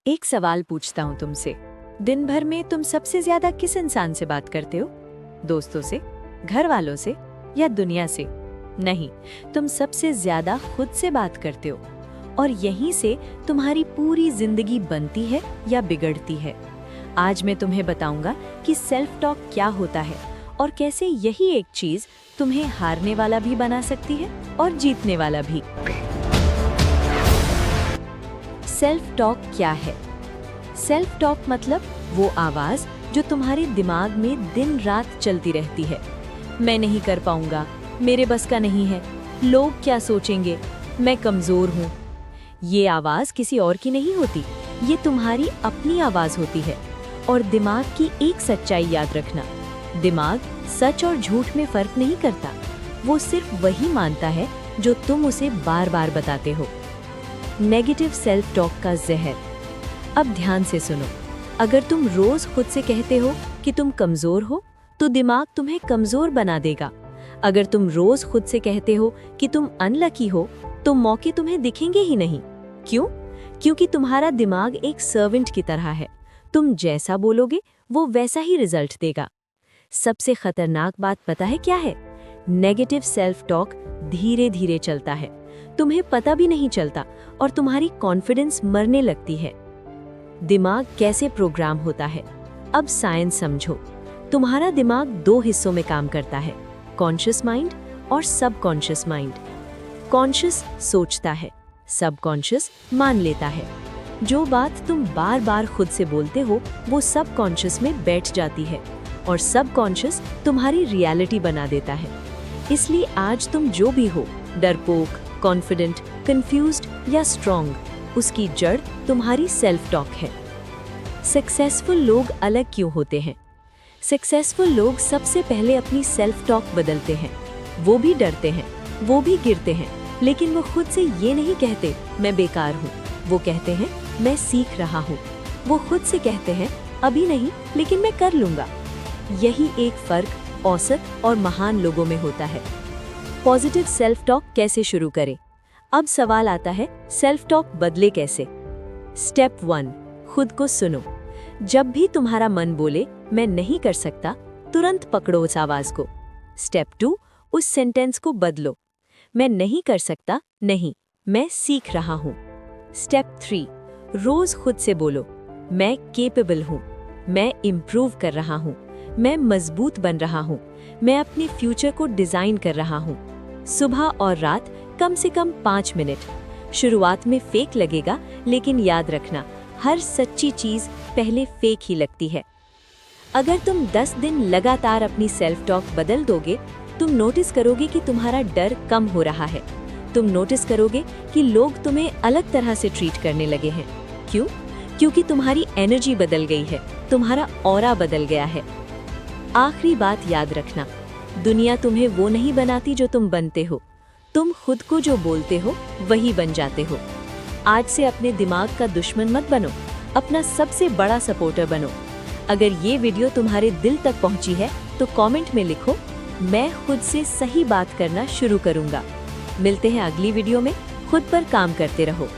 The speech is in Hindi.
एक सवाल पूछता हूँ तुमसे। दिन भर में तुम सबसे ज्यादा किस इंसान से बात करते हो? दोस्तों से, घर वालों से या दुनिया से? नहीं, तुम सबसे ज्यादा खुद से बात करते हो। और यहीं से तुम्हारी पूरी जिंदगी बनती है या बिगड़ती है। आज मैं तुम्हें बताऊंगा कि सेल्फ टॉक क्या होता है और कैसे यही एक चीज तुम्हें हारने वाला भी बना सकती है और जीतने वाला भी। सेल्फ टॉक क्या है? सेल्फ टॉक मतलब वो आवाज जो तुम्हारे दिमाग में दिन रात चलती रहती है। मैं नहीं कर पाऊंगा, मेरे बस का नहीं है, लोग क्या सोचेंगे, मैं कमजोर हूँ। ये आवाज किसी और की नहीं होती, ये तुम्हारी अपनी आवाज होती है। और दिमाग की एक सच्चाई याद रखना, दिमाग सच और झूठ में फर्क नहीं करता, वो सिर्फ वही मानता है जो तुम उसे बार बार बताते हो। नेगेटिव सेल्फ टॉक का जहर। अब ध्यान से सुनो, अगर तुम रोज खुद से कहते हो कि तुम कमजोर हो, तो दिमाग तुम्हें कमजोर बना देगा। अगर तुम रोज खुद से कहते हो कि तुम अनलकी हो, तो मौके तुम्हें दिखेंगे ही नहीं। क्यों? क्योंकि तुम्हारा दिमाग एक सर्वेंट की तरह है, तुम जैसा बोलोगे वो वैसा ही रिजल्ट देगा। सबसे खतरनाक बात पता है क्या है? नेगेटिव सेल्फ टॉक धीरे धीरे चलता है, तुम्हें पता भी नहीं चलता और तुम्हारी कॉन्फिडेंस मरने लगती है। दिमाग कैसे प्रोग्राम होता है? अब साइंस समझो। तुम्हारा दिमाग दो हिस्सों में काम करता है, कॉन्शियस माइंड और सबकॉन्शियस माइंड। कॉन्शियस सोचता है, सबकॉन्शियस मान लेता है। जो बात तुम बार बार खुद से बोलते हो वो सबकॉन्शियस में बैठ जाती है और सबकॉन्शियस तुम्हारी रियलिटी बना देता है। इसलिए आज तुम जो भी हो, डरपोक, कॉन्फिडेंट, कंफ्यूज्ड या स्ट्रॉन्ग, उसकी जड़ तुम्हारी सेल्फ टॉक है। सक्सेसफुल लोग अलग क्यों होते हैं? सक्सेसफुल लोग सबसे पहले अपनी सेल्फ टॉक बदलते हैं। वो भी डरते हैं, वो भी गिरते हैं, लेकिन वो खुद से ये नहीं कहते मैं बेकार हूँ, वो कहते हैं मैं सीख रहा हूँ। वो खुद से कहते हैं अभी नहीं, लेकिन मैं कर लूंगा। यही एक फर्क औसत और महान लोगों में होता है। पॉजिटिव सेल्फ टॉक कैसे शुरू करें? अब सवाल आता है, सेल्फ टॉक बदले कैसे? स्टेप 1, खुद को सुनो। जब भी तुम्हारा मन बोले मैं नहीं कर सकता, तुरंत पकड़ो उस आवाज को। स्टेप 2, उस सेंटेंस को बदलो। मैं नहीं कर सकता नहीं, मैं सीख रहा हूँ। स्टेप 3, रोज खुद से बोलो मैं केपेबल हूँ, मैं इम्प्रूव कर रहा हूँ, मैं मजबूत बन रहा हूँ, मैं अपने फ्यूचर को डिजाइन कर रहा हूँ। सुबह और रात कम से कम 5 मिनट। शुरुआत में फेक लगेगा, लेकिन याद रखना, हर सच्ची चीज पहले फेक ही लगती है। अगर तुम 10 दिन लगातार अपनी सेल्फ टॉक बदल दोगे, तुम नोटिस करोगे कि तुम्हारा डर कम हो रहा है। तुम नोटिस करोगे कि लोग तुम्हें अलग तरह से ट्रीट करने लगे हैं। क्यों? क्योंकि तुम्हारी एनर्जी बदल गई है, तुम्हारा ऑरा बदल गया है। आखिरी बात याद रखना, दुनिया तुम्हें वो नहीं बनाती जो तुम बनते हो, तुम खुद को जो बोलते हो वही बन जाते हो। आज से अपने दिमाग का दुश्मन मत बनो, अपना सबसे बड़ा सपोर्टर बनो। अगर ये वीडियो तुम्हारे दिल तक पहुंची है तो कमेंट में लिखो, मैं खुद से सही बात करना शुरू करूंगा। मिलते हैं अगली वीडियो में। खुद पर काम करते रहो।